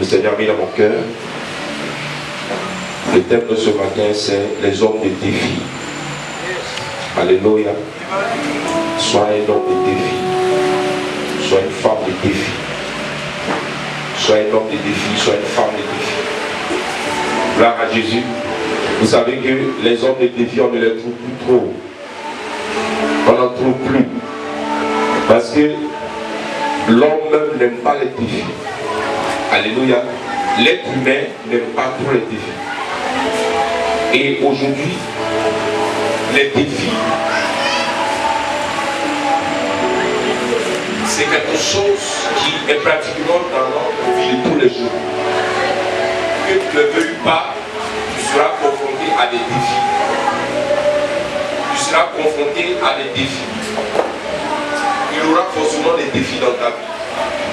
le Seigneur a mis dans mon cœur. Le thème de ce matin, c'est les hommes de défi. Alléluia. Sois un homme de défi. Sois une femme de défi. Sois un homme de défi. Sois une femme de défi. Gloire à Jésus. Vous savez que les hommes de défi, on ne les trouve plus trop. On n'en trouve plus. Parce que l'homme même n'aime pas les défis. Alléluia. L'être humain n'aime pas trop les défis. Et aujourd'hui, les défis, c'est quelque chose qui est pratiquement dans notre vie de tous les jours. Que tu ne le veuilles pas, tu seras confronté à des défis. Tu seras confronté à des défis. Il y aura forcément des défis dans ta vie.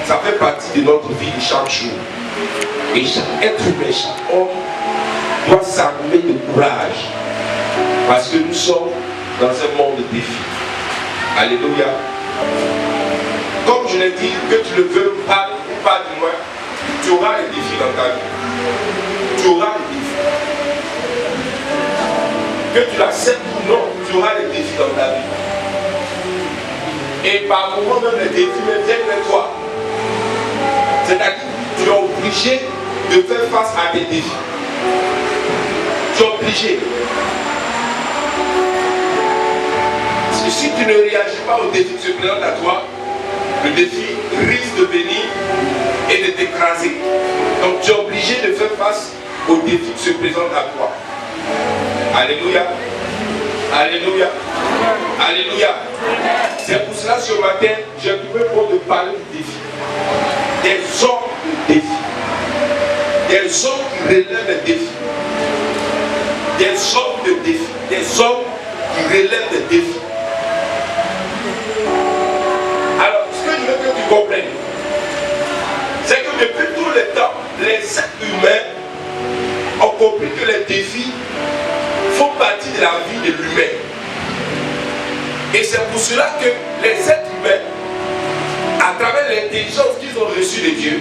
Ça fait partie de notre vie de chaque jour. Et chaque être humain, chaque homme doit s'armer de courage. Parce que nous sommes dans un monde de défis. Alléluia. Comme je l'ai dit, que tu le veux pas ou pas du moins, tu auras des défis dans ta vie. Tu auras des défis. Que tu l'acceptes ou non, tu auras des défis dans ta vie. Et par moments même les défis viennent de toi. C'est-à-dire que tu es obligé de faire face à des défis. Tu es obligé. Parce que si tu ne réagis pas aux défis qui se présentent à toi, le défi risque de venir et de t'écraser. Donc tu es obligé de faire face aux défis qui se présentent à toi. Alléluia. Alléluia. Alléluia. C'est pour cela ce matin, j'ai trouvé bon de parler du défi. Des hommes de défi. Des hommes qui relèvent des défis. Des hommes de défi. Des hommes qui relèvent des défis. Alors, ce que je veux que tu comprennes, c'est que depuis tout le temps, les êtres humains ont compris que les défis font partie de la vie de l'humain. Et c'est pour cela que les êtres humains, à travers l'intelligence qu'ils ont reçue de Dieu,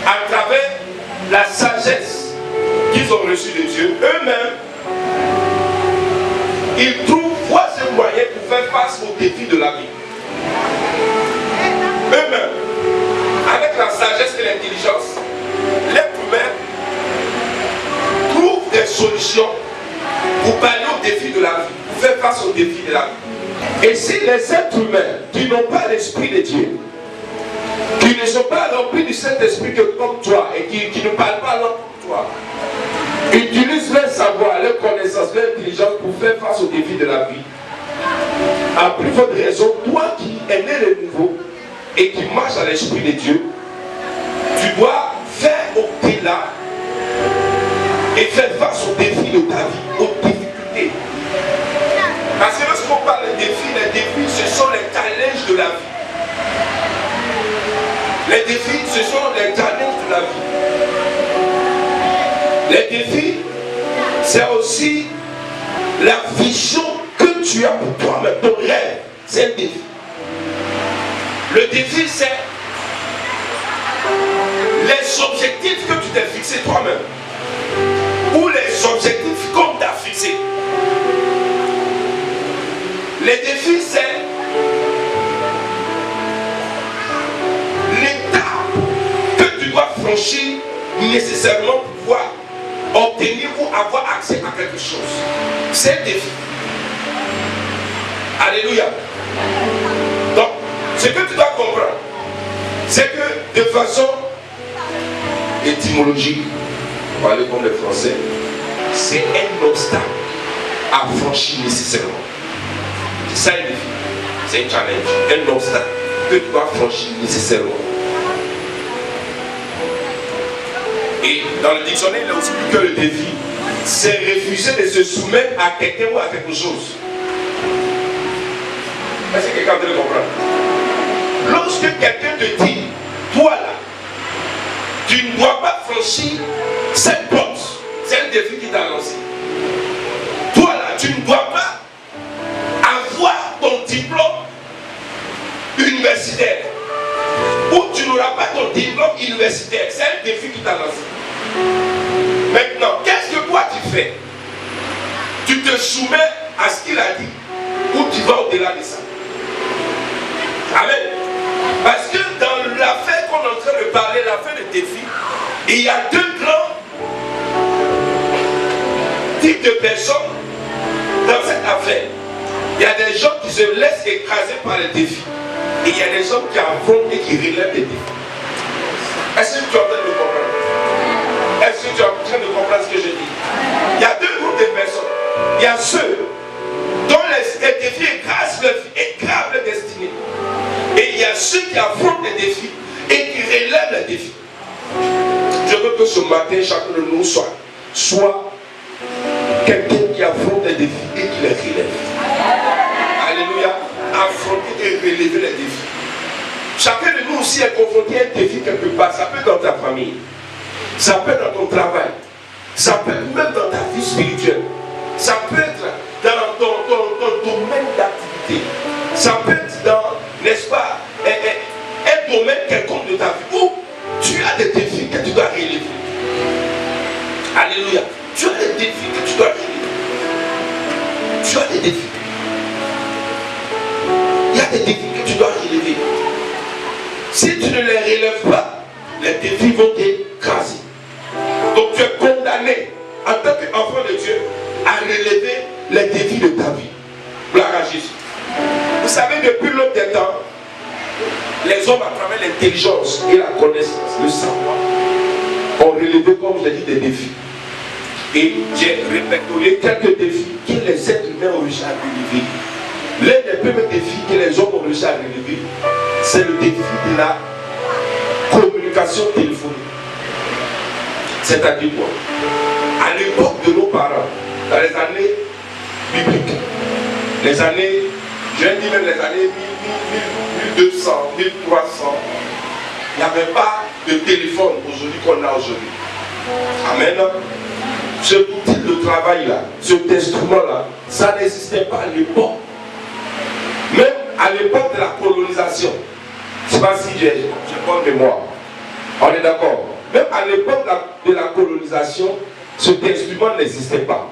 à travers la sagesse qu'ils ont reçue de Dieu, eux-mêmes, ils voient ce moyen pour faire face aux défis de la vie. Eux-mêmes, avec la sagesse et l'intelligence, l'être humain trouve des solutions pour pallier aux défis de la vie, pour faire face aux défis de la vie. Et si les êtres humains qui n'ont pas l'esprit de Dieu, qui ne sont pas remplis du Saint-Esprit comme toi et qui ne parlent pas langue comme toi, utilisent leur savoir, leur connaissance, leur intelligence pour faire face aux défis de la vie, à plus forte raison, toi qui es né de nouveau et qui marches à l'Esprit de Dieu, tu dois faire au-delà et faire face aux défis de ta vie, aux difficultés. Parce que lorsqu'on parle de défis, les défis, ce sont les challenges de la vie. Les défis, ce sont les challenges de la vie. Les défis, c'est aussi la vision que tu as pour toi-même, ton rêve, c'est un défi. Le défi, c'est les objectifs que tu t'es fixé toi-même. Ou les objectifs qu'on t'a fixé. Les défis, c'est l'étape que tu dois franchir nécessairement pour pouvoir obtenir ou avoir accès à quelque chose. C'est un défi. Alléluia. Donc, ce que tu dois comprendre, c'est que de façon étymologique, parler comme les Français, c'est un obstacle à franchir nécessairement. C'est ça le défi. C'est un challenge, un obstacle que tu dois franchir nécessairement. Et dans le dictionnaire, il a aussi dit que le défi, c'est refuser de se soumettre à quelqu'un ou à quelque chose. Est-ce que quelqu'un peut le comprendre? Lorsque quelqu'un te dit, toi là, tu ne dois pas franchir cette porte, c'est un défi qui t'a lancé. Toi là, tu ne dois pas avoir ton diplôme universitaire. Ou tu n'auras pas ton diplôme universitaire. C'est un défi qui t'a lancé. Maintenant, qu'est-ce que toi tu fais? Tu te soumets à ce qu'il a dit ou tu vas au-delà de ça? Amen. Parce que dans l'affaire qu'on est en train de parler, l'affaire de défi, il y a deux grands types de personnes dans cette affaire. Il y a des gens qui se laissent écraser par les défis. Et il y a des gens qui affrontent et qui relèvent les défis. Est-ce que tu es en train de comprendre? Est-ce que tu es en train de comprendre ce que je dis? Il y a deux groupes de personnes. Il y a ceux dont les défis écrasent leur vie, écrasent leur destinée. Et il y a ceux qui affrontent les défis et qui relèvent les défis. Je veux que ce matin, chacun de nous soit quelqu'un qui affronte les défis et qui les relève. Alléluia. Affronter et relever les défis. Chacun de nous aussi est confronté à un défi quelque part. Ça peut être dans ta famille. Ça peut être dans ton travail. Ça peut être même dans ta vie spirituelle. Ça peut être dans ton domaine d'activité. Ça peut être dans, n'est-ce pas, un domaine quelconque de ta vie où tu as des défis que tu dois relever. Alléluia. Tu as des défis que tu dois relever. Tu as des défis. Il y a des défis que tu dois relever. Si tu ne les relèves pas, les défis vont t'écraser. Donc tu es condamné en tant qu'enfant de Dieu à relever les défis de ta vie. Gloire à Jésus. Vous savez, depuis l'autre des temps, les hommes à travers l'intelligence et la connaissance, le savoir, ont relevé, comme je l'ai dit, des défis. Et j'ai répertorié quelques défis que les êtres humains ont réussi à relever. L'un des premiers défis que les hommes ont réussi à relever, c'est le défi de la communication téléphonique. C'est-à-dire quoi? À l'époque de nos parents, dans les années bibliques, les années, je dis même les années 1200, 1300, il n'y avait pas de téléphone aujourd'hui qu'on a aujourd'hui. Amen. Ce outil de travail-là, cet instrument-là, ça n'existait pas à l'époque. Même à l'époque de la colonisation, je ne sais pas si j'ai bonne mémoire. On est d'accord? Même à l'époque de la colonisation, cet instrument n'existait pas.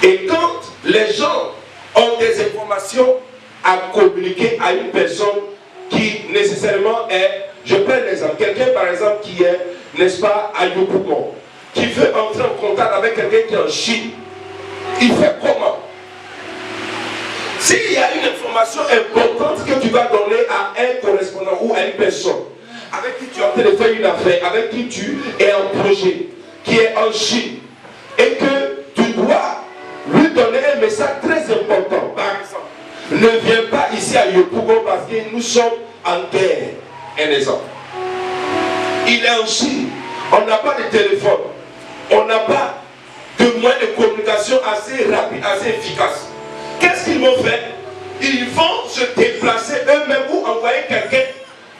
Et quand les gens ont des informations à communiquer à une personne qui nécessairement est, je prends l'exemple, quelqu'un par exemple qui est, n'est-ce pas, à Yopougon, qui veut entrer en contact avec quelqu'un qui est en Chine, il fait comment? S'il y a une information importante que tu vas donner à un correspondant ou à une personne avec qui tu es en train de faire une affaire, avec qui tu es en projet, qui est en Chine, et que tu dois lui donner un message très important, par exemple, ne viens pas ici à Yopougon parce que nous sommes en guerre. Un exemple. Il est en Chine, on n'a pas de téléphone, on n'a pas de moyens de communication assez rapide, assez efficace. Qu'est-ce qu'ils vont faire? Ils vont se déplacer eux-mêmes ou envoyer quelqu'un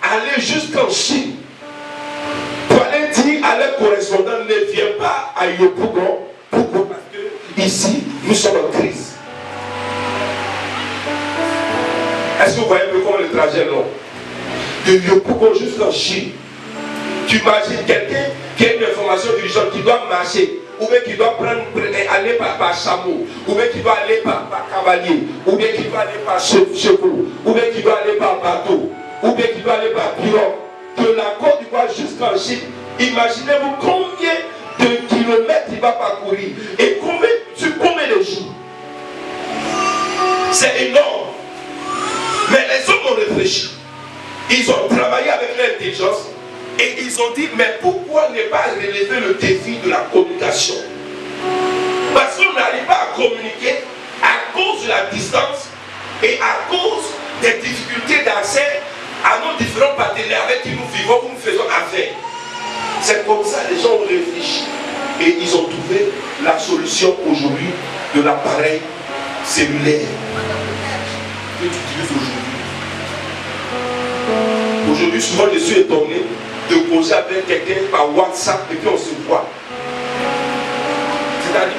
aller jusqu'en Chine pour aller dire à leur correspondant, ne viens pas à Yopougon. Pourquoi? Parce que ici, nous sommes en crise. Est-ce que vous voyez un peu comment le trajet est long? De Yopougon jusqu'en Chine. Tu imagines quelqu'un qui a une information urgente, qui doit marcher, ou bien qui doit aller par chameau, ou bien qui doit aller par cavalier, ou bien qui doit aller par chevaux, ou bien qui doit aller par bateau, ou bien qui doit aller par pirogue, de la Côte d'Ivoire jusqu'en Chine. Imaginez-vous combien de kilomètres il va parcourir et sur combien de jours. C'est énorme. Mais les hommes ont réfléchi. Ils ont travaillé avec l'intelligence et ils ont dit, mais pourquoi ne pas relever le défi de la communication? Parce qu'on n'arrive pas à communiquer à cause de la distance et à cause des difficultés d'accès à nos différents partenaires avec qui nous vivons, où nous faisons affaire. C'est comme ça que les gens ont réfléchi et ils ont trouvé la solution aujourd'hui de l'appareil cellulaire que tu utilises aujourd'hui. Aujourd'hui, souvent je suis étonné de causer avec quelqu'un par WhatsApp et puis on se voit. C'est-à-dire,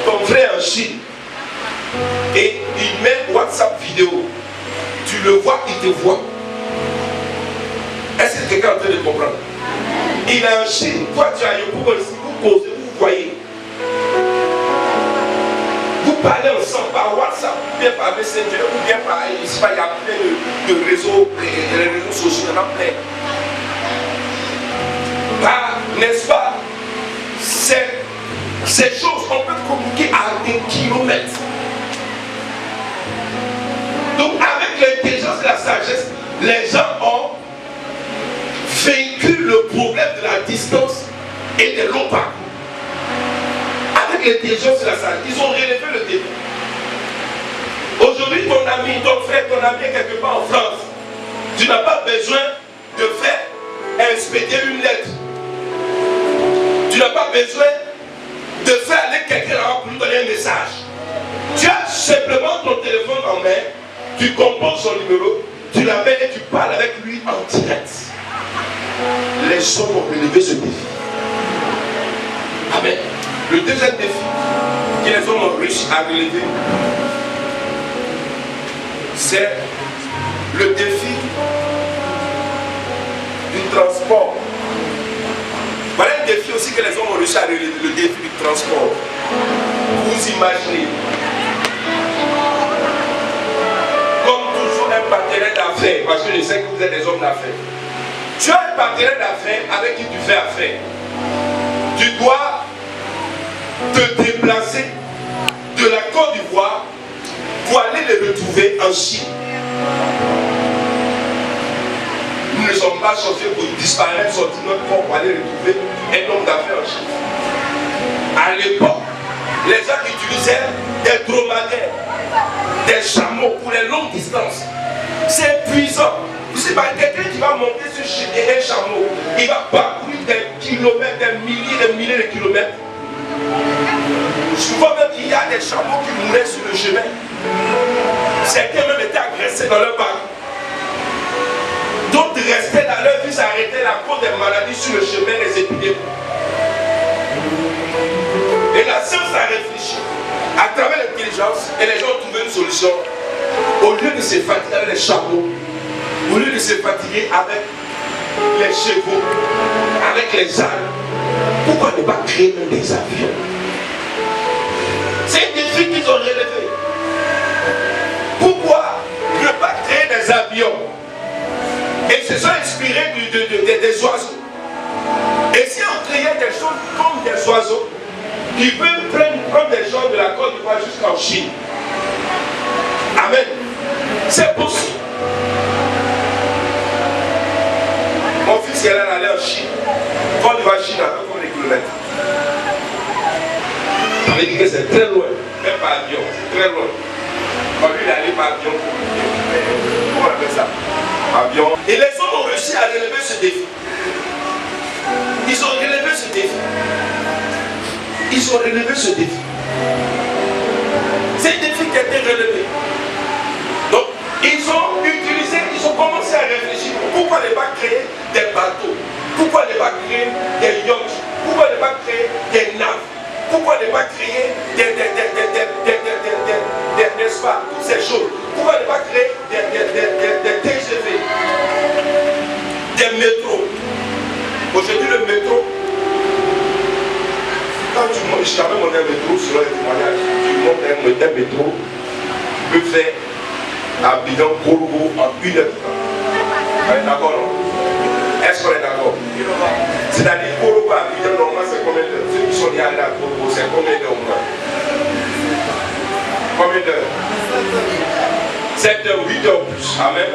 ton frère en Chine et il met WhatsApp vidéo. Tu le vois, il te voit. train de comprendre. Il est en Chine, toi tu as Yoko, vous causez, vous voyez. Vous parlez ensemble par WhatsApp, ou bien par Messenger, ou bien par, je sais pas, il y a plein de réseaux, les réseaux sociaux, il y en a plein. N'est-ce pas? Ces choses, on peut communiquer à des kilomètres. Donc avec l'intelligence et la sagesse, les gens ont vaincu le problème de la distance et de long parcours. Avec l'intelligence et la sagesse, ils ont relevé le défi. Aujourd'hui, ton ami, ton frère, ton ami est quelque part en France. Tu n'as pas besoin de faire expédier une lettre. Tu n'as pas besoin de faire aller quelqu'un là pour lui donner un message. Tu as simplement ton téléphone en main, tu composes son numéro, tu l'appelles et tu parles avec lui en direct. Les gens ont relevé ce défi. Amen. Le deuxième défi que les hommes ont réussi à relever, c'est le défi du transport. Voilà un défi aussi que les hommes ont réussi à relever, le défi du transport. Vous imaginez, comme toujours un partenaire d'affaires, parce que je sais que vous êtes des hommes d'affaires. Tu as un partenaire d'affaires avec qui tu fais affaire. Tu dois te déplacer de la Côte d'Ivoire pour aller les retrouver en Chine. Nous ne sommes pas sortis pour disparaître, sortir notre corps pour aller retrouver un homme d'affaires en Chine. À l'époque, les gens utilisaient des dromadaires, des chameaux pour les longues distances. C'est épuisant. Vous savez, quelqu'un qui va monter sur un chameau, il va parcourir des kilomètres, des milliers de kilomètres. Souvent même, il y a des chameaux qui mouraient sur le chemin. Certains même étaient agressés dans leur parcours. D'autres restaient dans leur vie, s'arrêtaient à cause des maladies sur le chemin, des épidémies. Et la science a réfléchi à travers l'intelligence et les gens ont trouvé une solution. Au lieu de se fatiguer avec les chameaux, au lieu de se fatiguer avec les chevaux, avec les ânes, pourquoi ne pas créer même des avions? C'est un défi qu'ils ont relevé. Pourquoi ne pas créer des avions? Et ils se sont inspirés des oiseaux. Et si on créait des choses comme des oiseaux, qui peuvent prendre des gens de la Côte d'Ivoire jusqu'en Chine. Amen. C'est possible. Mon fils il est allé en Chine. Côte d'Ivoire, Chine, à peu près des kilomètres. Ça veut dire que c'est très loin. Même par avion, c'est très loin. Quand lui il est allé par avion. Comment on appelle ça? Avion. Et les hommes ont réussi à relever ce défi. Ils ont relevé ce défi. Ils ont relevé ce défi. C'est un défi qui a été relevé. Donc, ils ont commencé à réfléchir. Pourquoi ne pas créer des bateaux? Pourquoi ne pas créer des yachts? Pourquoi ne pas créer des naves? Pourquoi ne pas créer n'est-ce pas, toutes ces choses? Pourquoi ne pas créer des TGV, des métros? Aujourd'hui, le métro, quand tu montes, je t'avais monté un métro selon les témoignages, tu montes un métro, tu peux faire à Bidon Korogo en 1 heure. On est d'accord, non? Est-ce qu'on est d'accord? C'est-à-dire Korogo à Bidon, normalement, c'est combien d'heures? Ceux qui sont allés à Korogo, c'est combien d'heures au moins? Combien d'heures? 7 heures, 8 heures plus. Amen.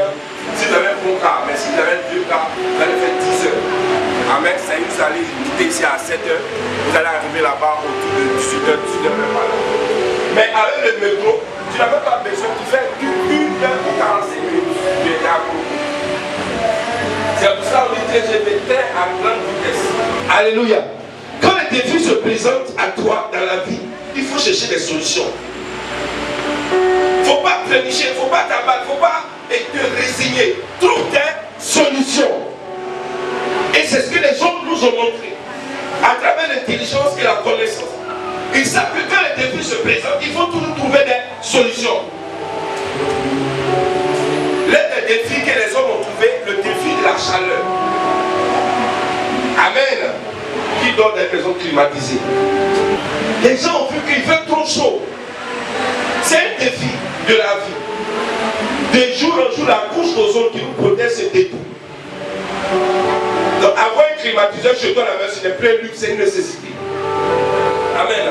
Si vous avez un bon car, mais si vous avez un vieux car, vous allez faire 10 heures. Amen. Ça y est, vous allez quitter ici à 7 heures. Vous allez arriver là-bas autour de 18 heures, 18 heures même pas là. Mais avec le métro, tu n'as même pas besoin de faire 1 heure ou 45 minutes. Tu es à Korogo. C'est pour ça qu'on dit TGV à grande vitesse. Alléluia. Quand les défis se présentent à toi dans la vie, il faut chercher des solutions. Il ne faut pas plénicher, il ne faut pas t'abattre, il ne faut pas te résigner. Trouve des solutions. Et c'est ce que les hommes nous ont montré. À travers l'intelligence et la connaissance. Ils savent que quand les défis se présentent, il faut toujours trouver des solutions. L'un des défis que les hommes ont trouvé, le défi de la chaleur. Amen. Qui dort dans des maisons climatisées. Les gens ont vu qu'il fait trop chaud. C'est un défi de la vie. De jour en jour, la couche d'ozone qui nous protège se dépouille. Donc avoir un climatiseur chez toi à la maison, ce n'est plus un luxe, c'est une nécessité. Amen.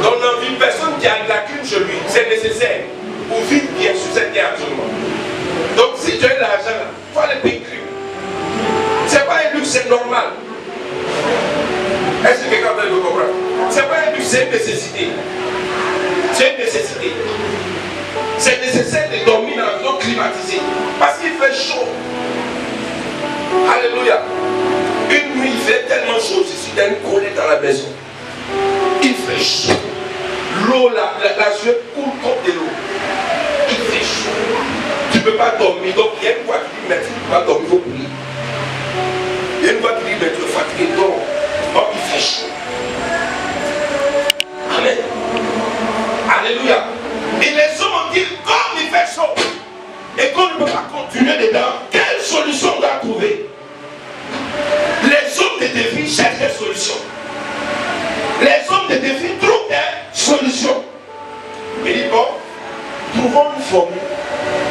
Donc dans une personne qui a de la clim chez lui, c'est nécessaire pour vivre bien sur cette terre absolument. Donc si tu as de l'argent, il faut aller payer clim. C'est pas un luxe, c'est normal. Est-ce que quelqu'un peut le comprendre? C'est pas un luxe, c'est une nécessité. C'est une nécessité. C'est nécessaire de dormir dans la maison climatisée. Parce qu'il fait chaud. Alléluia. Une nuit, il fait tellement chaud, je suis dans une colère dans la maison. Il fait chaud. L'eau, la sueur coule comme de l'eau. Il fait chaud. Tu ne peux pas dormir. Donc il y a une voix qui dit, mais tu ne peux pas dormir, il faut prier. Il y a une voix qui dit, mais tu es fatigué, dors. Donc il fait chaud. Amen. Alléluia. Et les hommes ont dit, comme il fait chaud, et qu'on ne peut pas continuer dedans, quelle solution on doit trouver? Les hommes de défi cherchent des solutions. Les hommes de défi trouvent des solutions. Il dit bon, trouvons une formule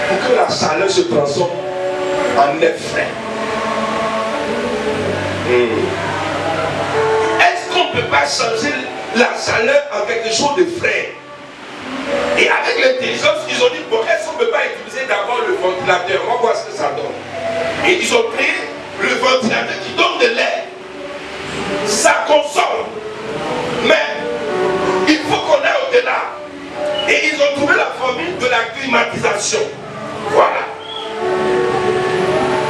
pour que la chaleur se transforme en air frais. Est-ce qu'on ne peut pas changer la chaleur en quelque chose de frais? Et avec l'intelligence, ils ont dit, bon, est-ce qu'on ne peut pas utiliser d'abord le ventilateur? On va voir ce que ça donne. Et ils ont pris le ventilateur qui donne de l'air. Ça consomme. Mais il faut qu'on aille au-delà. Et ils ont trouvé la formule de la climatisation. Voilà.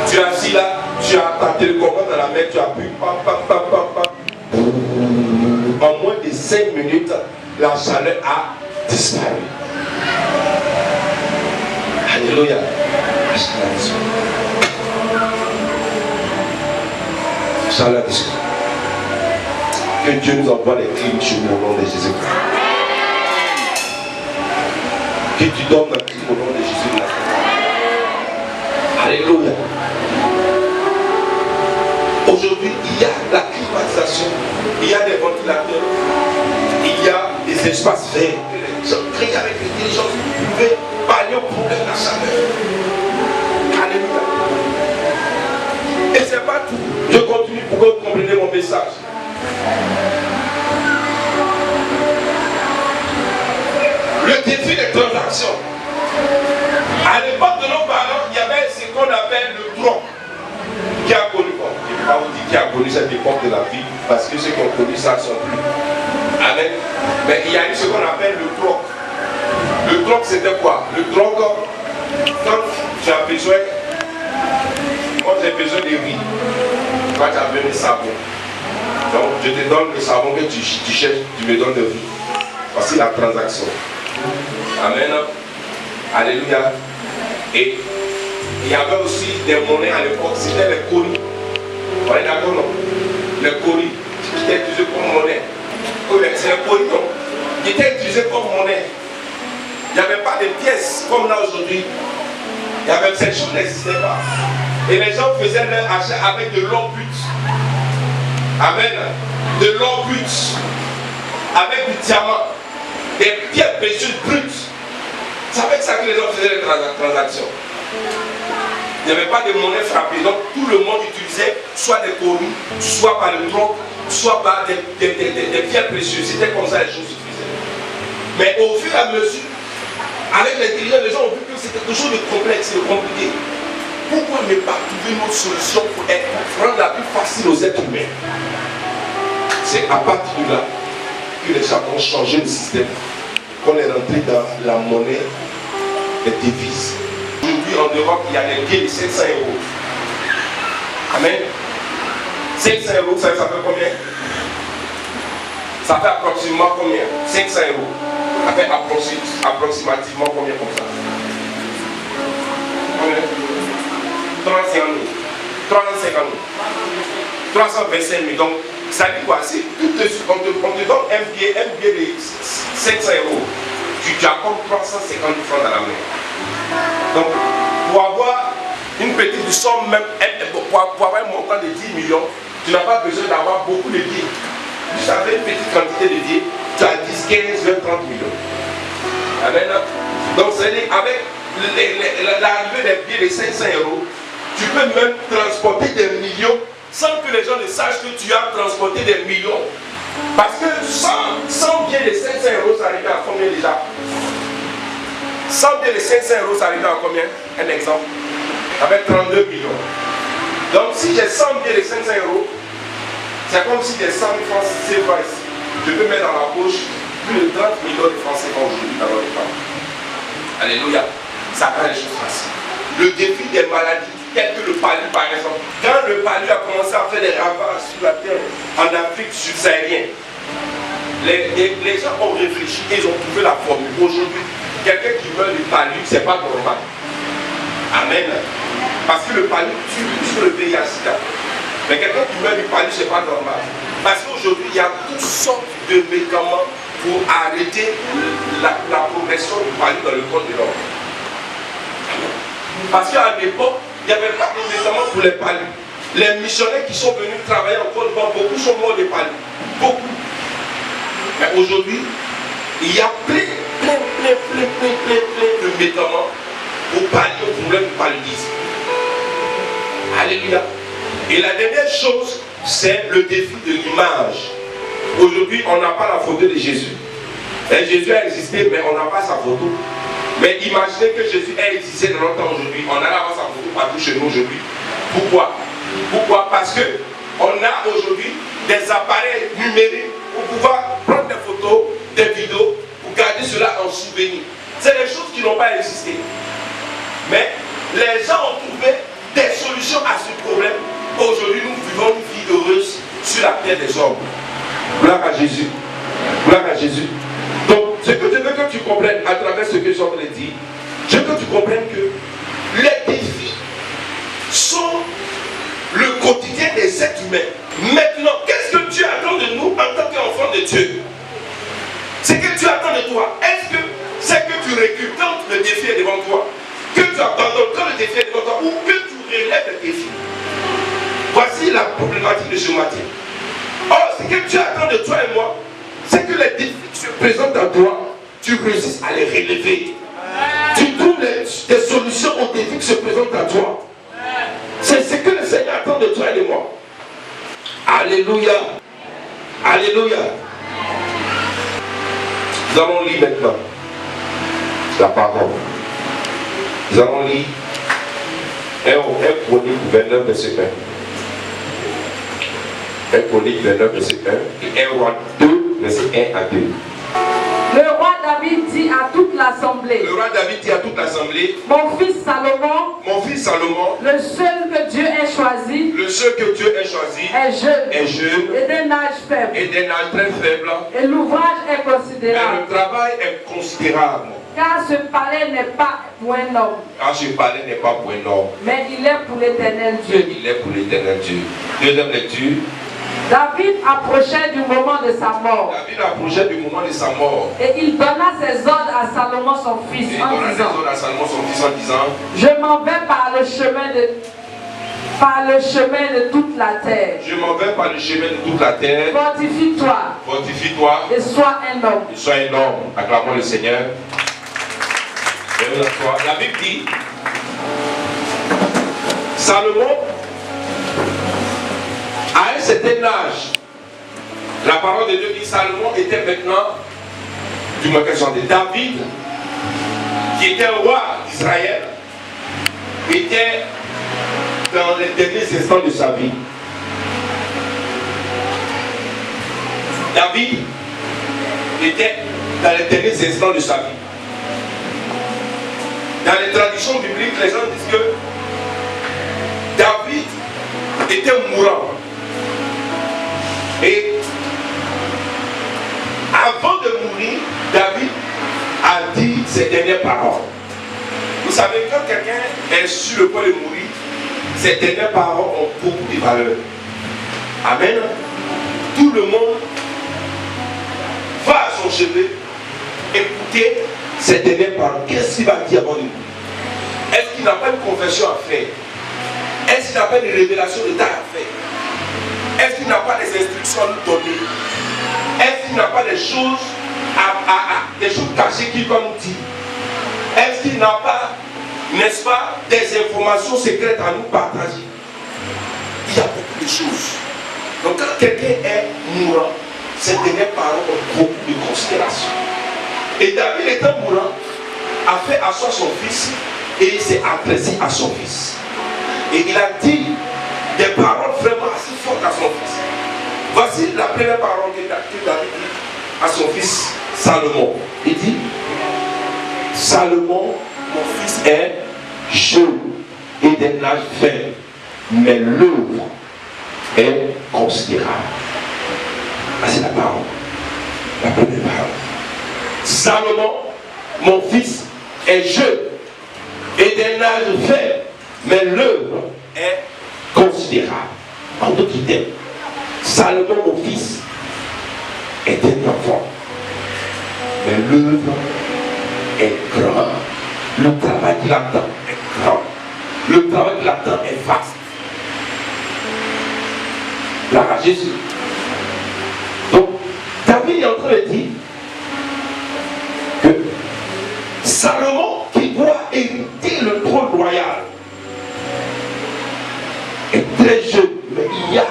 Tu es assis là, tu as ta télécommande dans la main, tu appuies, pam, pam, pam, pam, pam. En moins de 5 minutes, la chaleur a disparu. Alléluia. Chaleur disparu. Que Dieu nous envoie les crimes sur le nom de Jésus. Que tu donnes la crime au nom de Jésus. Alléluia. Aujourd'hui, il y a la climatisation, il y a des ventilateurs, il y a des espaces verts que les gens créent avec l'intelligence. Vous pouvez parler au problème de la chaleur. Alléluia. Et c'est pas tout. Je continue pour que vous compreniez mon message. Le défi des transactions. À l'époque de nos parents, il y avait ce qu'on appelle le troc. Qui a connu quoi? Je ne vais pas vous dire qui a connu cette époque de la vie, parce que ceux qui ont connu ça ne sont plus. Amen. Mais il y a eu ce qu'on appelle le troc. Le troc, c'était quoi? Le troc, quand tu as besoin, quand tu as besoin de riz, quand tu as besoin de savon, donc je te donne le savon que tu cherches, tu me donnes le riz. Voici la transaction. Amen. Alléluia. Et il y avait aussi des monnaies à l'époque, c'était les coris. On est d'accord, non? Les coris qui étaient utilisés comme monnaie. C'est les coris, non? Qui étaient utilisés comme monnaie. Il n'y avait pas de pièces comme là aujourd'hui. Il y avait cette chose n'existait pas. Et les gens faisaient leur achat avec de l'or brut. Amen. De l'or brut. Avec du diamant. Des pierres précieuses brutes. C'est avec ça que les gens faisaient les transactions. Il n'y avait pas de monnaie frappée. Donc tout le monde utilisait soit des coris, soit par le troc, soit par des pierres précieuses. C'était comme ça les choses se faisaient. Mais au fur et à mesure, avec l'intelligence, les gens ont vu que c'est quelque chose de complexe et de compliqué. Pourquoi ne pas trouver une autre solution pour rendre la vie facile aux êtres humains? C'est à partir de là que les gens ont changé le système, qu'on est rentré dans la monnaie des devises. Aujourd'hui en Europe, il y a des billets de 700 euros. Amen. 700 euros, ça fait combien? Ça fait approximativement combien? 500 euros. Ça fait approximativement combien comme ça? Combien? 35 000. 350 000. 325 000. Donc, ça dit quoi? Si on te donne un billet de 500 euros, tu as comme 350 francs dans la main. Donc, pour avoir une petite somme, même pour avoir un montant de 10 millions, Tu n'as pas besoin d'avoir beaucoup de billets. Juste avec une petite quantité de billets, tu as 10, 15, 20, 30 millions. Amen. Donc, avec l'arrivée des billets de 500 euros, tu peux même transporter des millions sans que les gens ne sachent que tu as transporté des millions. Parce que 100 billets de 500 euros, ça arrive à combien déjà? 100 billets de 500 euros, ça arrive à combien? Un exemple. Avec 32 millions. Donc si j'ai 100 billets de 500 euros, c'est comme si j'ai 100 000 francs CFA ici. Je peux mettre dans ma poche plus de 30 millions de francs CFA aujourd'hui dans notre temps. Alléluia. Ça rend les choses faciles. Le défi des maladies, tel que le palu par exemple. Quand le palu a commencé à faire des ravages sur la terre en Afrique subsaharienne, les gens ont réfléchi et ils ont trouvé la formule. Aujourd'hui, quelqu'un qui meurt du palu, c'est pas normal. Amen. Parce que le palu tue sur le VIH-Sida. Mais quelqu'un qui meurt du palu, c'est pas normal. Parce qu'aujourd'hui, il y a toutes sortes de médicaments pour arrêter la progression du palu dans le corps de l'homme. Parce qu'à l'époque, il n'y avait pas de médicaments pour les palus. Les missionnaires qui sont venus travailler en Côte d'Ivoire, beaucoup sont morts de palus. Beaucoup. Mais aujourd'hui, il y a plein de médicaments pour pallier au problème du paludisme. Alléluia. Et la dernière chose, c'est le défi de l'image. Aujourd'hui, on n'a pas la photo de Jésus. Et Jésus a existé, mais on n'a pas sa photo. Mais imaginez que Jésus a existé dans notre temps aujourd'hui. On a avoir sa photo partout chez nous aujourd'hui. Pourquoi? Pourquoi? Parce qu'on a aujourd'hui des appareils numériques pour pouvoir prendre des photos, des vidéos, pour garder cela en souvenir. C'est des choses qui n'ont pas existé. Mais les gens ont trouvé des solutions à ce problème. Aujourd'hui, nous vivons une vie heureuse sur la terre des hommes. Gloire à Jésus. Gloire à Jésus. Donc, ce que je veux que tu comprennes à travers ce que je suis en train de dire, je veux que tu comprennes que les défis sont le quotidien des êtres humains. Maintenant, qu'est-ce que tu attends de nous en tant qu'enfants de Dieu? Ce que tu attends de toi, est-ce que c'est que tu recules quand le défi est devant toi, que tu abandonnes quand le défi est devant toi, ou que tu relèves le défi? Voici la problématique de ce matin. Or, ce que tu attends de toi et moi, c'est que les défis qui se présentent à toi, tu réussisses à les relever. Tu trouves des solutions aux défis qui se présentent à toi. C'est ce que le Seigneur attend de toi et de moi. Alléluia. Alléluia. Nous allons lire maintenant la parole. Nous allons lire 1 Chronique 29, verset 1. 1 Chronique 29, verset 1 et 1 Roi 2, verset 1 à 2. Le roi David dit à toute l'assemblée. Le roi David dit à toute l'assemblée. Mon fils Salomon. Mon fils Salomon. Le seul que Dieu ait choisi. Le seul que Dieu ait choisi. Est jeune. Est jeune. Et d'un âge faible. Et d'un âge très faible. Et l'ouvrage est considérable. Et le travail est considérable. Car ce palais n'est pas pour un homme. Car ce palais n'est pas pour un homme. Mais il est pour l'éternel Dieu. Il est pour l'éternel Dieu. Deuxième lecture. David approchait du moment de sa mort. David approchait du moment de sa mort. Et il donna ses ordres à Salomon son fils. Et il donna ses ordres à Salomon son fils en disant. Je m'en vais par le chemin de toute la terre. Je m'en vais par le chemin de toute la terre. Fortifie-toi. Fortifie-toi. Et sois un homme. Et sois un homme. Acclamons le Seigneur. La Bible dit, Salomon, à un certain âge, la parole de Dieu dit, Salomon était maintenant, du moins qu'elle chantait, David, qui était roi d'Israël, était dans les derniers instants de sa vie. David était dans les derniers instants de sa vie. Dans les traditions bibliques, les gens disent que David était mourant. Et avant de mourir, David a dit ses dernières paroles. Vous savez, quand quelqu'un est sur le point de mourir, ses dernières paroles ont beaucoup de valeur. Amen. Tout le monde va à son chevet écouter ses dernières paroles. Qu'est-ce qu'il va dire avant de mourir? Est-ce qu'il n'a pas une confession à faire? Est-ce qu'il n'a pas une révélation d'état à faire? Est-ce qu'il n'a pas des instructions à nous donner? Est-ce qu'il n'a pas des choses, des choses cachées qu'il doit nous dire? Est-ce qu'il n'a pas, n'est-ce pas, des informations secrètes à nous partager? Il y a beaucoup de choses. Donc quand quelqu'un est mourant, ses dernières paroles ont beaucoup de considération. Et David étant mourant, a fait asseoir son fils et il s'est adressé à son fils. Et il a dit des paroles vraiment assez fortes à son fils. Voici la première parole que David dit à son fils Salomon. Il dit: Salomon, mon fils, est jeune et d'un âge faible, mais l'œuvre est considérable. Ah, c'est la parole. La première parole. Salomon, mon fils, est jeune et d'un âge faible, mais l'œuvre est considérable. En d'autres termes, Salomon, mon fils, est un enfant, mais l'œuvre est grande. Le travail qu'il attend est grand. Le travail qu'il attend est vaste. Gloire à Jésus. Donc, David est en train de dire que Salomon, qui doit hériter le trône royal, est très jeune, mais il y a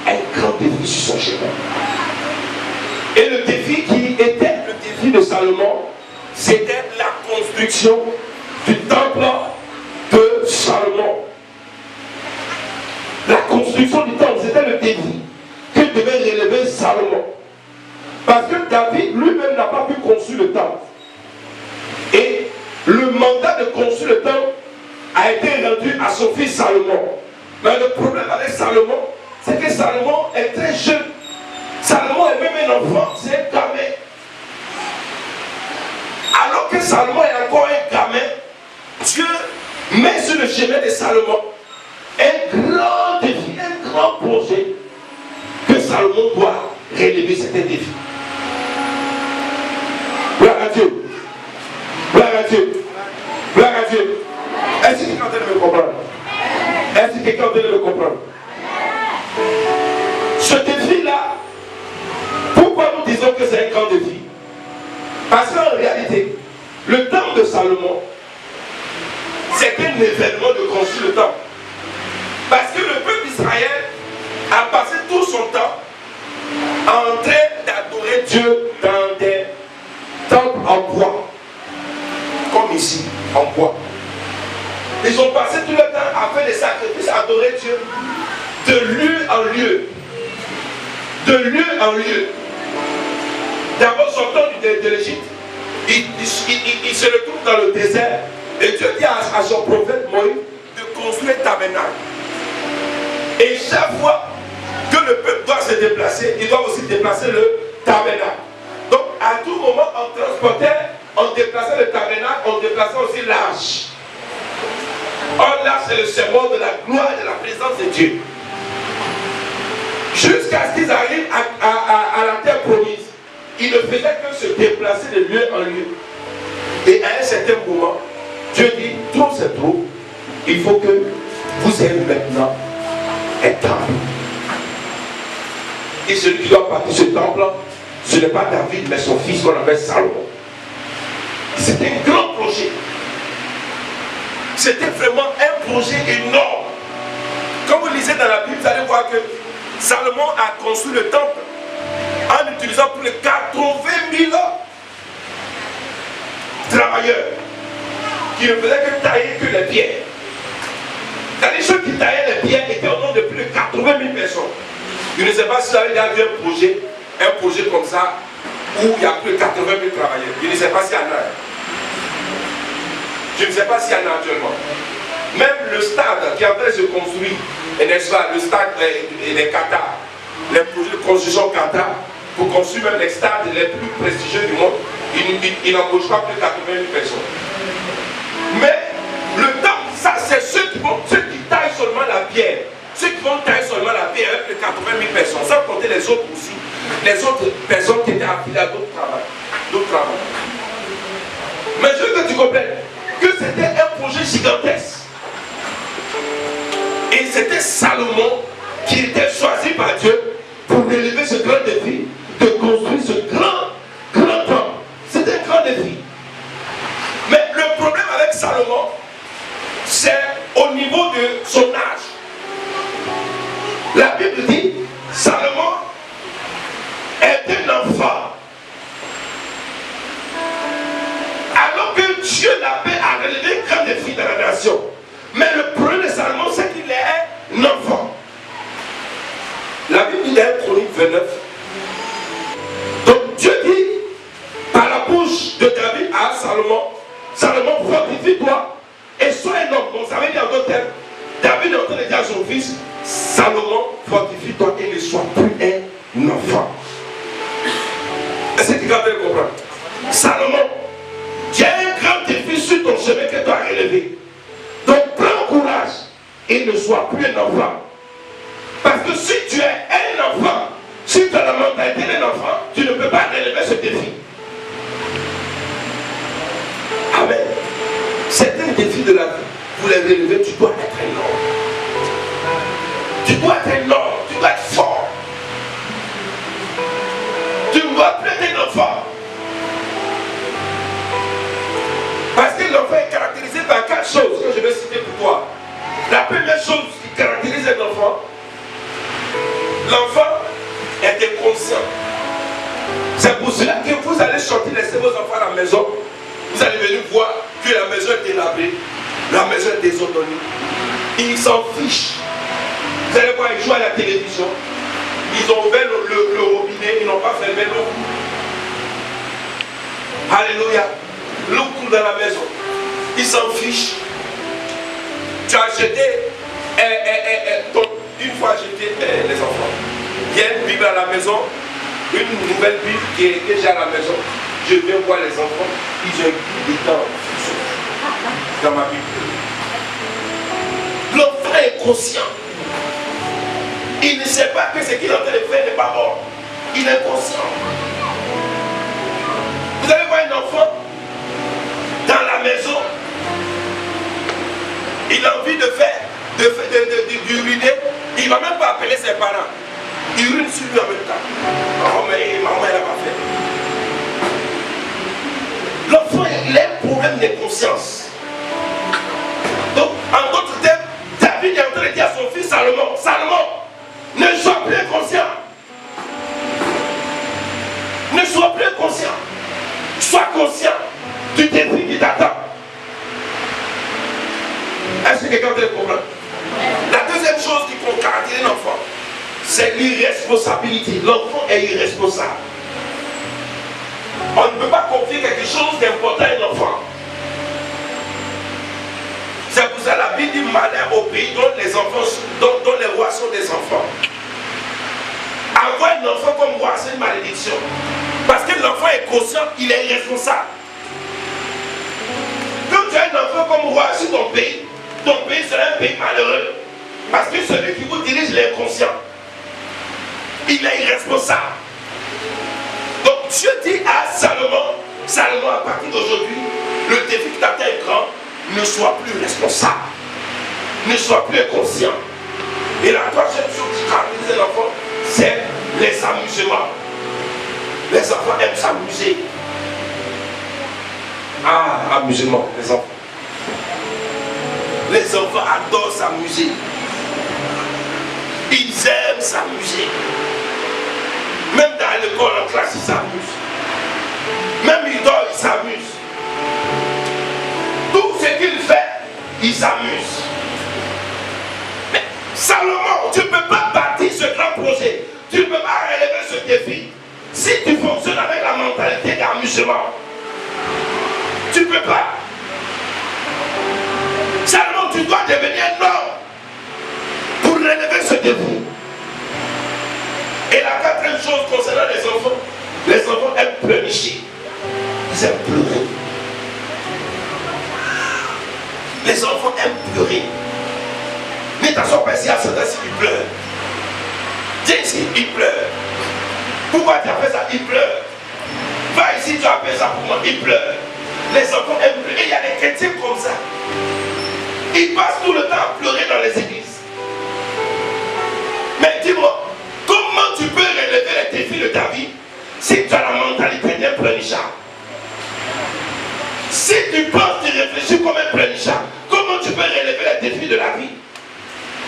un grand défi sur son chemin. Et le défi qui était le défi de Salomon, c'était la construction du temple de Salomon. La construction du temple, c'était le défi que devait relever Salomon. Parce que David lui-même n'a pas pu construire le temple. Et le mandat de construire le temple a été rendu à son fils Salomon. Mais le problème avec Salomon, c'est que Salomon est très jeune. Salomon est même un enfant, c'est un gamin. Alors que Salomon est encore un gamin, Dieu met sur le chemin de Salomon un grand défi, un grand projet que Salomon doit relever cet défi. Gloire à Dieu. Gloire à Dieu. Gloire à Dieu. Est-ce que quelqu'un peut me comprendre? Est-ce que quelqu'un peut me comprendre? Ce défi-là, pourquoi nous disons que c'est un grand défi? Parce qu'en réalité, le temple de Salomon, c'est un événement de construire le temple. Parce que le peuple d'Israël a passé tout son temps en train d'adorer Dieu dans des temples en bois. Comme ici, en bois. Ils ont passé tout le temps à faire des sacrifices, à adorer Dieu de lieu en lieu. De lieu en lieu. D'abord, sortant de l'Égypte, il se retrouve dans le désert. Et Dieu dit à son prophète Moïse de construire un tabernacle. Et chaque fois que le peuple doit se déplacer, il doit aussi déplacer le tabernacle. Donc, à tout moment, on transportait, on déplaçait le tabernacle, on déplaçait aussi l'arche. Or, là, c'est le symbole de la gloire et de la présence de Dieu. Jusqu'à ce qu'ils arrivent à la terre promise, ils ne faisaient que se déplacer de lieu en lieu. Et à un certain moment, Dieu dit, trop c'est trop, il faut que vous ayez maintenant un temple. Et celui qui doit partir ce temple, ce n'est pas David, mais son fils qu'on appelle Salomon. C'était un grand projet. C'était vraiment un projet énorme. Quand vous lisez dans la Bible, vous allez voir que Salomon a construit le temple en utilisant plus de 80 000 travailleurs qui ne faisaient que tailler que les pierres. C'est-à-dire ceux qui taillaient les pierres étaient au nombre de plus de 80 000 personnes. Je ne sais pas si vous avez déjà vu un projet comme ça où il y a plus de 80 000 travailleurs. Je ne sais pas s'il y en a. Je ne sais pas s'il y en a actuellement. Même le stade qui est en train de se construire, n'est-ce pas, le stade des Qatar, les projets de construction Qatar, pour construire même les stades les plus prestigieux du monde, il n'embauche pas plus de 80 000 personnes. Mais le temps, ça c'est ceux qui taillent seulement la pierre. Ceux qui vont tailler seulement la pierre avec les 80 000 personnes, sans compter les autres aussi, les autres personnes qui étaient affiliées à d'autres travaux. Mais je veux que tu comprennes que c'était un projet gigantesque. Et c'était Salomon qui était choisi par Dieu pour relever ce grand défi de construire ce grand temple. C'est un grand défi. Mais le problème avec Salomon, c'est au niveau de son âge. La Bible dit, Salomon est un enfant. Alors que Dieu l'appelle à relever un grand défi dans la nation. Mais le problème de Salomon, c'est qu'il est un enfant. La Bible dit dans Chronique 29. Donc Dieu dit, par la bouche de David à Salomon, Salomon, fortifie-toi et sois un homme. Donc ça veut dire en d'autres termes, David est en train de dire à son fils, Salomon, fortifie-toi et ne sois plus un enfant. Est-ce que tu vas bien comprendre? Salomon, tu as un grand défi sur ton chemin que tu dois relever. Donc prends courage et ne sois plus un enfant. Parce que si tu es un enfant, si tu as la mentalité d'un enfant, tu ne peux pas relever ce défi. Amen. C'est un défi de la vie. Pour les relever, tu dois être un homme. Tu dois être un homme, tu dois être fort. Tu ne dois plus être un enfant. Parce que l'enfant est caractérisé par 4 choses que je vais citer pour toi. La première chose qui caractérise un enfant, l'enfant est inconscient. C'est pour cela que vous allez sortir, laisser vos enfants à la maison. Vous allez venir voir que la maison est délabrée, la maison est désordonnée. Ils s'en fichent. Vous allez voir, ils jouent à la télévision. Ils ont ouvert le robinet, ils n'ont pas fermé l'eau. Alléluia. L'eau coule dans la maison. Ils s'en fichent. Tu as acheté, une fois acheté les enfants. Il y a une Bible à la maison, une nouvelle Bible que j'ai à la maison. Je viens voir les enfants, ils ont écrit des temps dans ma Bible. L'enfant est conscient. Il ne sait pas que ce qu'il est en train de faire n'est pas bon. Il est conscient. Vous allez voir un enfant dans la maison, il a envie de faire, d'uriner, il ne va même pas appeler ses parents. Il urine sur lui en même temps. Oh mais maman elle n'a pas fait. L'enfant il a un problème de conscience. Donc en d'autres termes, David est en train de dire à son fils Salomon, Salomon, ne sois plus inconscient. Ne sois plus inconscient. Sois conscient du défi qui t'attend. Est-ce que quelqu'un peut comprendre? La deuxième chose qui caractérise l'enfant, c'est l'irresponsabilité. L'enfant est irresponsable. On ne peut pas confier quelque chose d'important à un enfant. C'est pour ça que la Bible dit malheur au pays dont les enfants, dont les rois sont des enfants. Avoir un enfant comme roi, c'est une malédiction. Parce que l'enfant est conscient, il est irresponsable. Quand tu as un enfant comme roi sur ton pays sera un pays malheureux. Parce que celui qui vous dirige, il est conscient. Il est irresponsable. Donc Dieu dit à Salomon, Salomon à partir d'aujourd'hui, le défi qui t'attend est grand, ne sois plus responsable. Ne sois plus inconscient. Et la troisième chose qui caractérise l'enfant, c'est les amusements. Les enfants aiment s'amuser. Ah, amusement, les enfants. Les enfants adorent s'amuser. Ils aiment s'amuser. Même dans l'école, en classe, ils s'amusent. Même ils dorment, ils s'amusent. Tout ce qu'ils font, ils s'amusent. Mais Salomon, tu ne peux pas bâtir ce grand projet. Tu ne peux pas relever ce défi si tu fonctionnes avec la mentalité d'amusement. Tu ne peux pas. Salomon, tu dois devenir un homme pour relever ce défi. Et la quatrième chose concernant les enfants aiment pleurnicher. Ils aiment pleurer. Les enfants aiment pleurer. Mais t'assois pas ici à certains s'ils pleurent. Viens ici, ils pleurent. Pourquoi tu as fait ça? Ils pleurent. Va ici, tu as fait ça pour moi, ils pleurent. Les enfants aiment pleurer. Et il y a des chrétiens comme ça. Ils passent tout le temps à pleurer dans les églises. dis-moi, comment tu peux relever les défis de ta vie si tu as la mentalité d'un pleurnichard? Si tu penses, tu réfléchis comme un pleurnichard, comment tu peux relever les défis de la vie?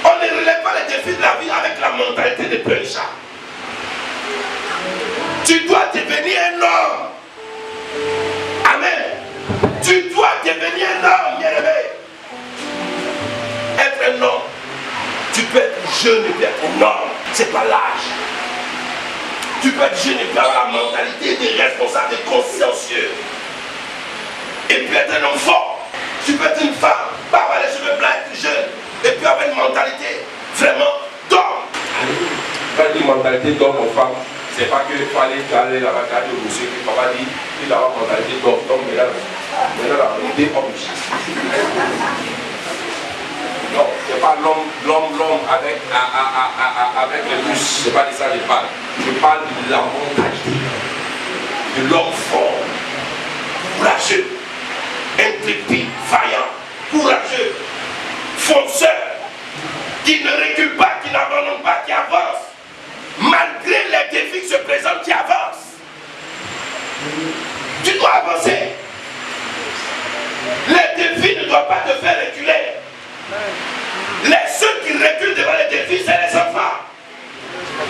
On ne relève pas les défis de la vie avec la mentalité de pleurnichard. Tu dois devenir un homme. Amen. Tu dois devenir un homme, bien-aimé. Être un homme. Tu peux être jeune et être un homme. C'est pas l'âge. Tu peux être jeune et puis avoir la mentalité des responsables, des consciencieux. Et puis être un enfant. Tu peux être une femme, pas avoir les cheveux blancs, être jeune. Et puis avoir une mentalité vraiment d'homme. Quand une mentalité d'homme ou femme, c'est pas que il faut aller là-bas, garder au monsieur qui va dire qu'il a une mentalité d'homme. Donc maintenant la mentalité homme. Non, c'est pas l'homme avec les muscles, c'est pas de ça que je parle. Je parle de la mentalité, de l'homme fort, courageux, intrépide, vaillant, courageux, fonceur, qui ne recule pas, qui n'abandonne pas, qui avance. Malgré les défis qui se présentent, qui avancent. Tu dois avancer. Les défis ne doivent pas te faire reculer. Ceux qui reculent devant les défis, c'est les enfants.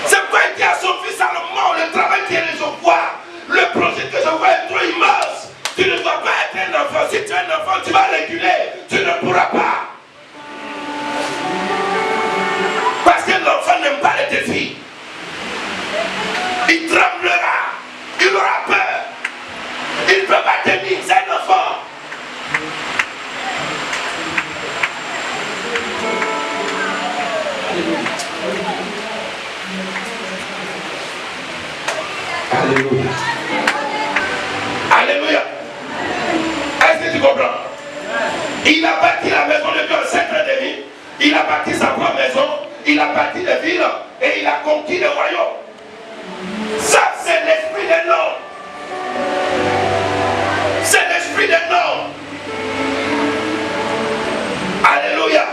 C'est pourquoi il dit à son fils Salomon, le travail que je vois, le projet que je vois est trop immense. Tu ne dois pas être un enfant. Si tu es un enfant, tu vas reculer. Tu ne pourras pas. Parce que l'enfant n'aime pas les défis. Il tremblera. Il aura peur. Il ne peut pas tenir. C'est un enfant. Alléluia. Alléluia. Est-ce que tu comprends? Il a bâti la maison de Dieu en 7 ans et demi. Il a bâti sa propre maison. Il a bâti des villes. Et il a conquis le royaume. Ça, c'est l'esprit d'un homme. C'est l'esprit d'un homme. Alléluia.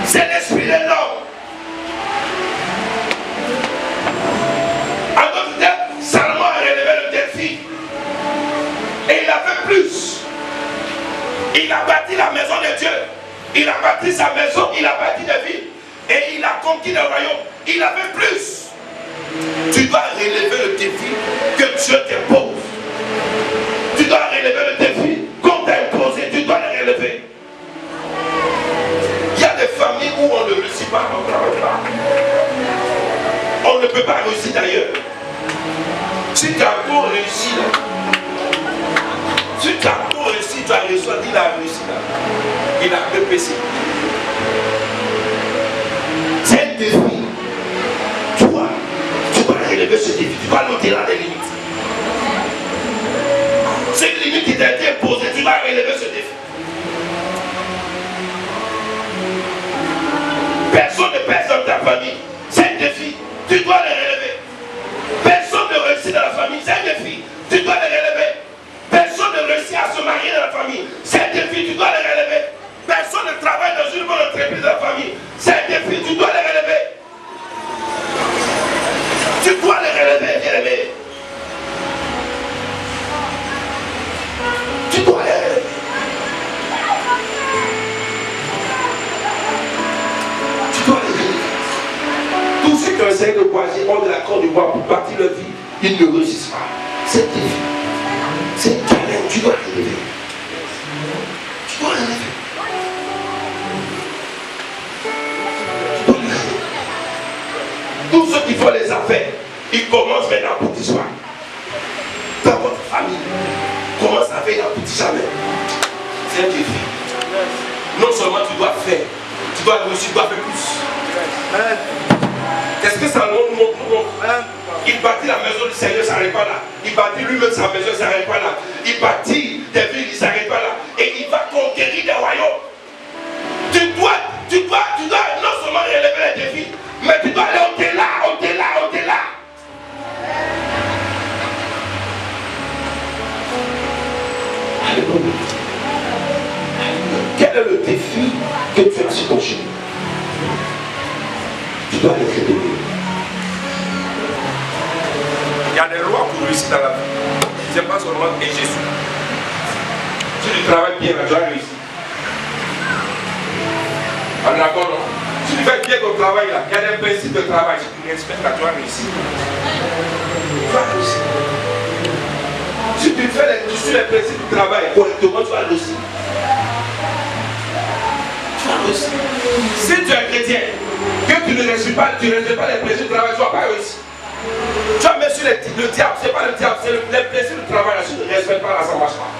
C'est l'esprit d'un homme. En d'autres termes, Salomon a relevé le défi. Et il a fait plus. Il a bâti la maison de Dieu. Il a bâti sa maison. Il a bâti des villes. Et il a conquis le royaume. Il a fait plus. Tu dois relever le défi que Dieu t'impose. Tu dois relever le défi qu'on t'a imposé. Tu dois le relever. Il y a des familles où on ne réussit pas, on ne travaille pas. On ne peut pas réussir d'ailleurs. Si tu as beau réussir, si tu as beau réussir, tu as réussi, il a réussi là. Il a BPC. C'est un défi. Tu dois relever ce défi. Tu dois l'au-delà des limites. C'est une limite qui t'a été imposée. Tu dois relever ce défi. Personne ne pèse dans ta famille. C'est un défi. Tu dois le relever. Personne ne réussit dans la famille. C'est un défi. Tu dois le relever. Personne ne réussit à se marier dans la famille. C'est un défi. Tu dois le relever. Personne ne travaille dans une bonne entreprise dans la famille. C'est un défi. Tu dois le relever. Tu dois le relever, bien aimé. Tu dois le relever. Tu dois le relever. Tous ceux qui ont essayé de voyager hors de la Côte d'Ivoire pour bâtir leur vie, ils ne réussissent pas. C'est un défi. C'est un challenge. Tu dois le relever. Tu dois le relever. Tous ceux qui font les affaires, ils commencent maintenant à petit soir. Dans votre famille, commence à faire, il n'aboutit jamais. C'est un défi. Non seulement tu dois faire, tu dois réussir, tu dois faire plus. Qu'est-ce que ça nous montre? Il bâtit la maison du Seigneur, ça n'arrête pas là. Il bâtit lui-même sa maison, ça n'arrête pas là. Il bâtit des villes, ça n'arrête pas là. Et il va conquérir des royaumes. Tu dois non seulement relever les défis, mais tu dois aller au-delà. Alléluia. Quel est le défi que tu as sur ton chemin? Tu dois le relever. pour réussir dans la vie, c'est pas seulement et Jésus. Si tu travailles bien, tu vas réussir. On est d'accord, non? Si tu fais bien ton travail là, il y a des principes de travail, si tu respectes là, tu vas réussir. Tu vas réussir. Si tu suis les principes du travail correctement, tu vas réussir. Tu vas réussir. Si tu es chrétien, que tu ne respectes pas les principes du travail, tu ne vas pas réussir. Tu vas mettre sur le diable, c'est pas le diable, c'est les principes du travail. Si tu ne respectes pas là, ça ne marche pas.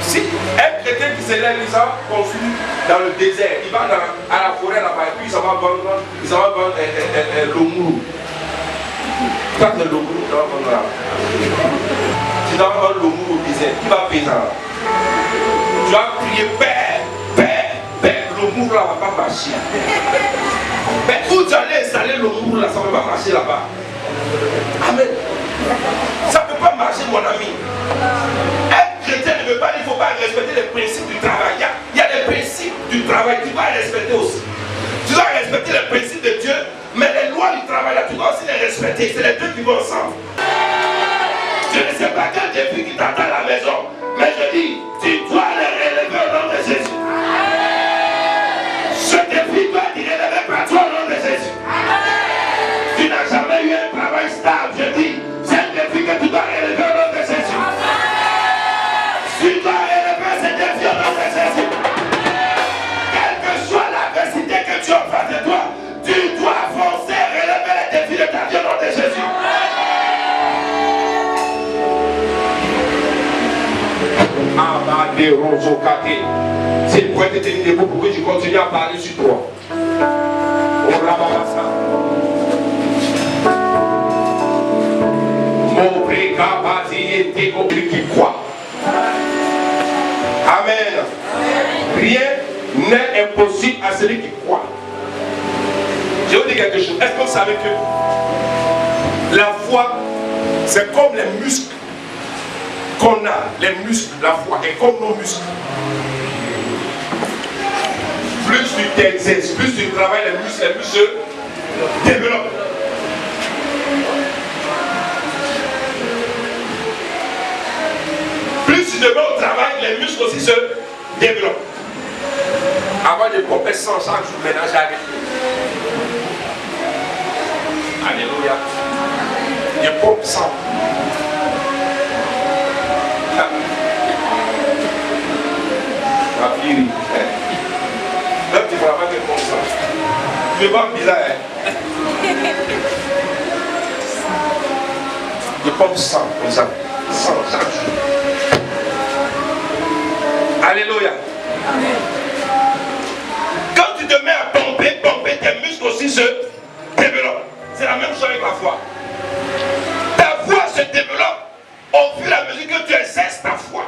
Si un chrétien qui se lève, il s'en conflit dans le désert, il va à la forêt là-bas, et puis il s'en va vendre l'omourou. Quand c'est l'omourou, tu vas vendre là. Tu vas vendre l'omourou au désert, qui va payer ça. Tu vas prier, Père, l'omourou là ne va pas marcher. Mais où tu allais installer l'omourou là, ça ne va pas marcher là-bas. Amen. Ça ne peut pas marcher, mon ami. Un chrétien ne veut pas dire qu'il ne faut pas respecter les principes du travail. Il y a des principes du travail, tu dois respecter aussi. Tu dois respecter les principes de Dieu, mais les lois du travail, là, tu dois aussi les respecter. C'est les deux qui vont ensemble. Je ne sais pas quel défi qui t'attend à la maison, mais je dis, tu dois les relever au nom de Jésus. Ce défi doit être relevé par toi au nom de Jésus. Tu n'as jamais eu un travail stable, je dis, c'est un défi que tu dois relever au nom de Jésus. Tu dois relever ce défi au nom de Jésus. Quelle que soit l'adversité que tu as en face de toi, tu dois foncer, relever les défis de ta vie au nom de Jésus. C'est une pointe de debout pour que je continue à parler sur toi. Mon précapacité qui croit. Amen. Rien n'est impossible à celui qui croit. Je vais vous dire quelque chose. Est-ce que vous savez que la foi, c'est comme les muscles qu'on a, les muscles, la foi est comme nos muscles. Plus tu t'exerces, plus tu travailles les muscles se développent. Plus tu te mets au travail, les muscles aussi se développent. Avant de pomper 100 chaque jour, maintenant j'ai arrêté. Alléluia. Je pompe 100. Ma fille, même tu ne vas pas te pomper 100. Tu ne vois pas bizarre, hein? Je pompe 100 comme ça. 100 chaque jour. Alléluia. Quand tu te mets à pomper, tes muscles aussi se développent. C'est la même chose avec la foi. Ta foi se développe au fur et à mesure que tu exerces ta foi.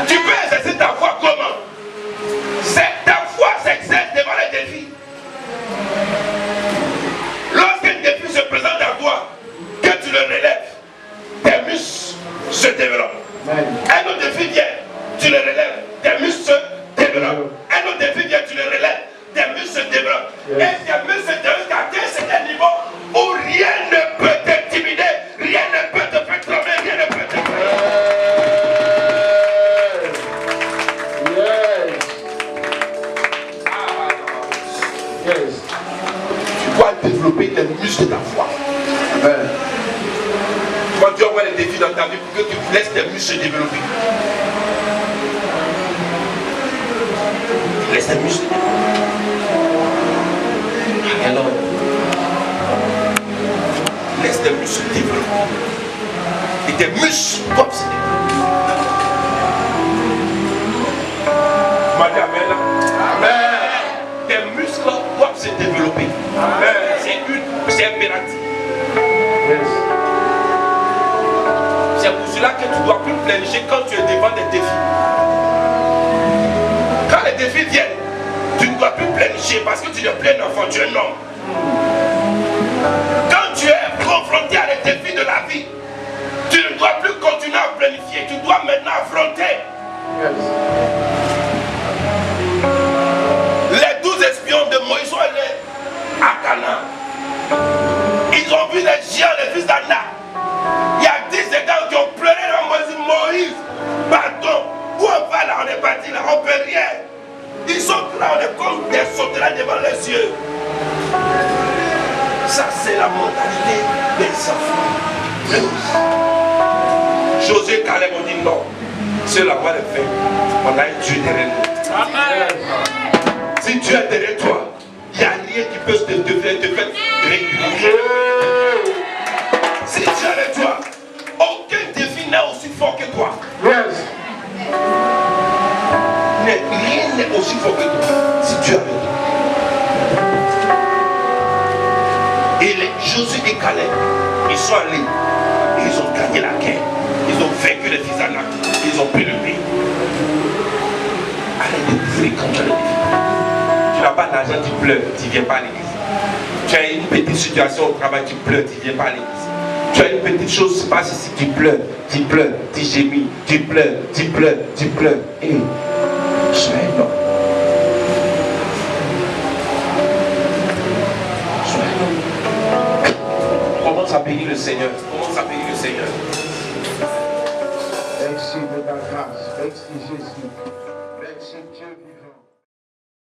Tu peux exercer ta foi comment? Ta foi s'exerce devant les défis. Lorsqu'un défi se présente à toi, que tu le relèves, tes muscles se développent. Un autre défi vient, tu le relèves, tes muscles se développent. Un autre défi vient, tu le relèves, tes muscles se développent. Et tes muscles se développent à un certain niveau où rien ne peut t'intimider, rien ne peut te faire trembler, rien ne peut te faire. Tu dois développer les muscles de ta foi. Quand tu envoies les défis dans ta vie pour que tu laisses tes muscles se développer. Tu laisses tes muscles se développer. Alors, laisse tes muscles se développer. Et tes muscles doivent se développer. Tu m'as dit amen là? Amen. Tes muscles doivent se développer. Amen. C'est impératif. Yes. C'est pour cela que tu ne dois plus planifier quand tu es devant des défis. Quand les défis viennent, tu ne dois plus planifier parce que tu n'es plus un enfant, tu es un homme. Quand tu es confronté à les défis de la vie, tu ne dois plus continuer à planifier, tu dois maintenant affronter. Yes. Les 12 espions de Moïse sont allés à Canaan. vu les géants, les fils d'Anak. Il y a 10 états qui ont pleuré dans Moïse. Pardon. Où on va là, on est parti là, on ne peut rien. Ils sont là, on est comme des sauterelles devant les yeux. Ça, c'est la mentalité des enfants. Josué et Caleb ont dit non. C'est la voie de fait. On a un Dieu derrière nous. Amen. Si Dieu est derrière toi, il n'y a rien qui peut te faire réguler. Si Dieu est avec toi, aucun défi n'est aussi fort que toi. Yes. Rien n'est aussi fort que toi. Si Dieu est avec toi. Et les Josué et Caleb, ils sont allés. Et ils ont gagné la guerre. Ils ont vaincu les fils d'Anak. Ils ont pris le pays. Arrête de pleurer quand tu as le défi. Tu n'as pas d'argent, tu pleures, tu ne viens pas à l'église. Tu as une petite situation au travail, tu pleures, tu ne viens pas à l'église. Tu as une petite chose qui se passe ici, tu pleures, tu gémis, tu pleures, tu pleures, tu pleures. Et sois un homme. Sois un homme. Commence à bénir le Seigneur. Commence à bénir le Seigneur. Merci de ta grâce. Merci Jésus. Merci Dieu.